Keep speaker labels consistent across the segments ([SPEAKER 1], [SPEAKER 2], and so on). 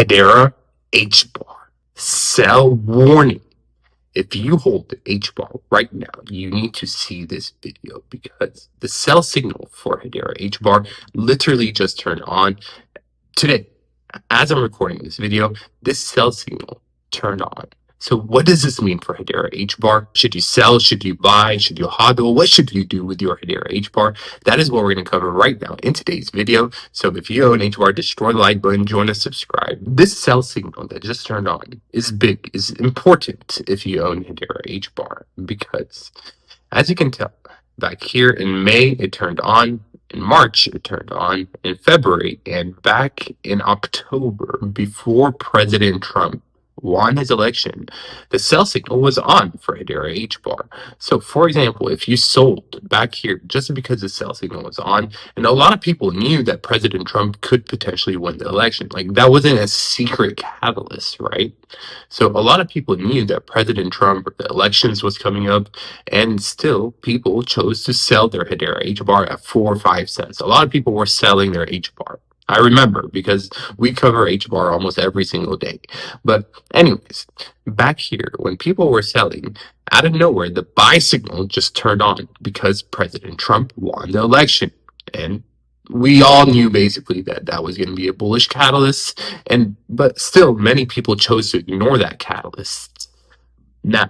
[SPEAKER 1] Hedera Hbar. Sell warning. If you hold the Hbar right now, you need to see this video because the sell signal for Hedera Hbar literally just turned on today. As I'm recording this video, this sell signal turned on. So what does this mean for Hedera Hbar? Should you sell? Should you buy? Should you hodl? What should you do with your Hedera Hbar? That is what we're going to cover right now in today's video. So if you own Hbar, destroy the like button, join us, subscribe. This sell signal that just turned on is big, is important if you own Hedera Hbar, because as you can tell, back here in May, it turned on. In March, it turned on. In February, and back in October, before President Trump won his election, the sell signal was on for Hedera Hbar. So, for example, if you sold back here just because the sell signal was on, and a lot of people knew that President Trump could potentially win the election, like that wasn't a secret catalyst, right? So a lot of people knew that President Trump, the elections was coming up, and still people chose to sell their Hedera Hbar at 4 or 5 cents. A lot of people were selling their Hbar. I remember because we cover Hbar almost every single day. But anyways, back here, when people were selling, out of nowhere, the buy signal just turned on because President Trump won the election. And we all knew basically that that was going to be a bullish catalyst, but still many people chose to ignore that catalyst. Now,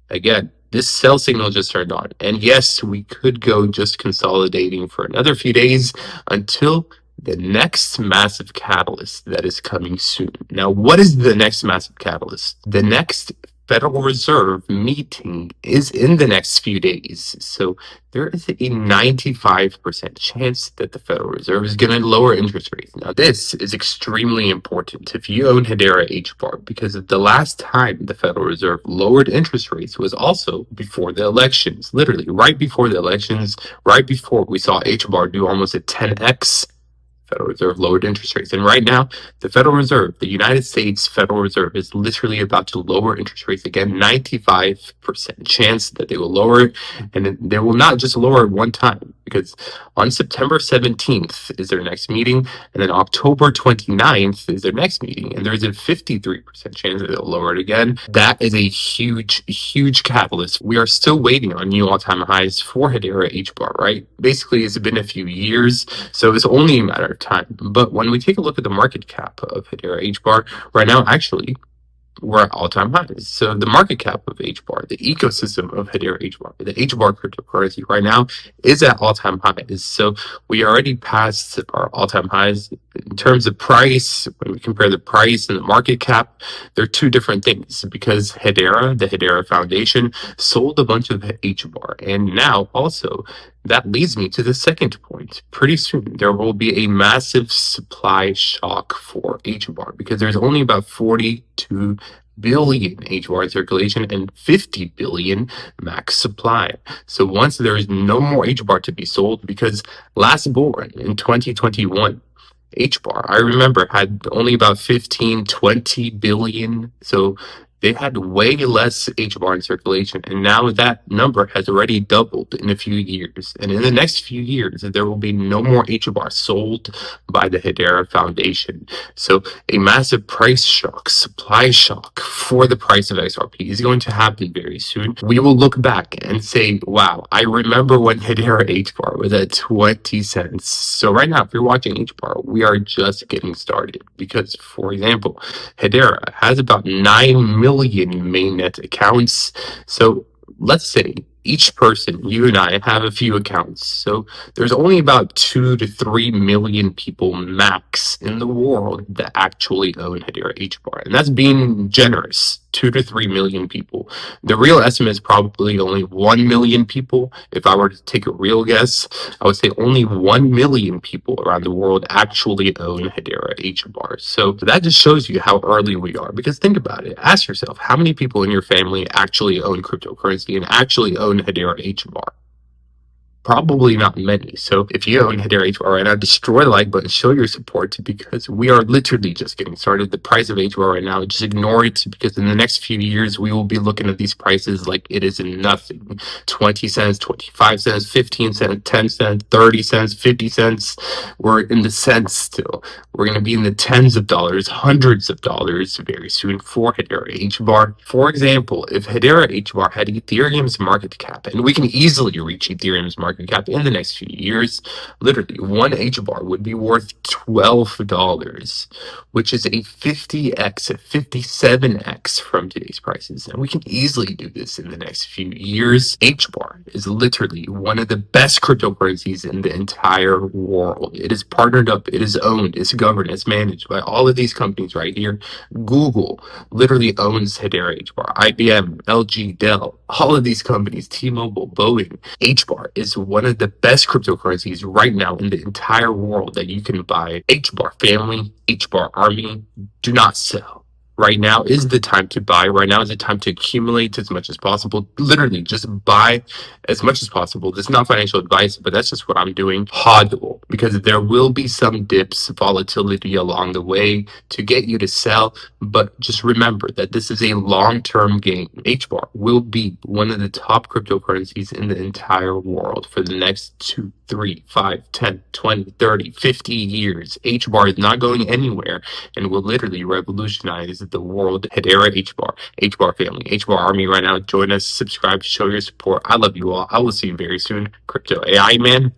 [SPEAKER 1] again, this sell signal just turned on, and yes, we could go just consolidating for another few days until the next massive catalyst that is coming soon. Now, what is the next massive catalyst? The next Federal Reserve meeting is in the next few days. So there is a 95% chance that the Federal Reserve is going to lower interest rates. Now, this is extremely important if you own Hedera Hbar, because the last time the Federal Reserve lowered interest rates was also before the elections, literally right before the elections, right before we saw Hbar do almost a 10x. Federal Reserve lowered interest rates. And right now, the Federal Reserve, the United States Federal Reserve, is literally about to lower interest rates again. 95% chance that they will lower it. And they will not just lower it one time, because on September 17th is their next meeting. And then October 29th is their next meeting. And there's a 53% chance that they'll lower it again. That is a huge, huge catalyst. We are still waiting on new all-time highs for Hedera Hbar, right? Basically, it's been a few years, so it's only a matter of time. But when we take a look at the market cap of Hedera Hbar right now, actually we're at all-time highs. So the market cap of Hbar, the ecosystem of Hedera Hbar, the Hbar cryptocurrency right now is at all-time highs. So we already passed our all-time highs in terms of price. When we compare the price and the market cap, they're two different things, because Hedera, the Hedera Foundation, sold a bunch of Hbar, and now also that leads me to the second point. Pretty soon, there will be a massive supply shock for Hbar, because there's only about 42 billion Hbar in circulation and 50 billion max supply. So once there is no more Hbar to be sold, because last bull run in 2021, Hbar, I remember, had only about 15, 20 billion. So they had way less Hbar in circulation, and now that number has already doubled in a few years. And in the next few years, there will be no more Hbar sold by the Hedera Foundation. So a massive price shock, supply shock for the price of XRP is going to happen very soon. We will look back and say, wow, I remember when Hedera Hbar was at 20 cents. So right now, if you're watching Hbar, we are just getting started, because, for example, Hedera has about 9 million mainnet accounts. So let's say each person, you and I, have a few accounts. So there's only about 2 to 3 million people max in the world that actually own Hedera Hbar. And that's being generous. 2 to 3 million people. The real estimate is probably only 1 million people. If I were to take a real guess, I would say only 1 million people around the world actually own Hedera Hbar. So that just shows you how early we are. Because think about it. Ask yourself, how many people in your family actually own cryptocurrency and actually own Hedera Hbar? Probably not many. So if you own Hedera HBAR right now, destroy the like button, show your support, because we are literally just getting started. The price of HBAR right now, just ignore it, because in the next few years, we will be looking at these prices like it is nothing. 20 cents, 25 cents, 15 cents, 10 cents, 30 cents, 50 cents. We're in the cents still. We're going to be in the tens of dollars, hundreds of dollars very soon for Hedera HBAR. For example, if Hedera HBAR had Ethereum's market cap, and we can easily reach Ethereum's market cap in the next few years, literally one HBAR would be worth $12, which is a 50x, a 57x from today's prices. And we can easily do this in the next few years. HBAR is literally one of the best cryptocurrencies in the entire world. It is partnered up, it is owned, it's governed, it's managed by all of these companies right here. Google literally owns Hedera HBAR, IBM, LG, Dell, all of these companies, T-Mobile, Boeing. HBAR is one of the best cryptocurrencies right now in the entire world that you can buy. HBAR family, HBAR army, do not sell. Right now is the time to buy. Right now is the time to accumulate as much as possible. Literally, just buy as much as possible. This is not financial advice, but that's just what I'm doing. Hodl, because there will be some dips, volatility along the way to get you to sell. But just remember that this is a long-term game. HBAR will be one of the top cryptocurrencies in the entire world for the next 2, 3, 5, 10, 20, 30, 50 years. HBAR is not going anywhere and will literally revolutionize the world. Hedera HBAR, HBAR family, HBAR army right now. Join us, subscribe, show your support. I love you all. I will see you very soon. Crypto AI man.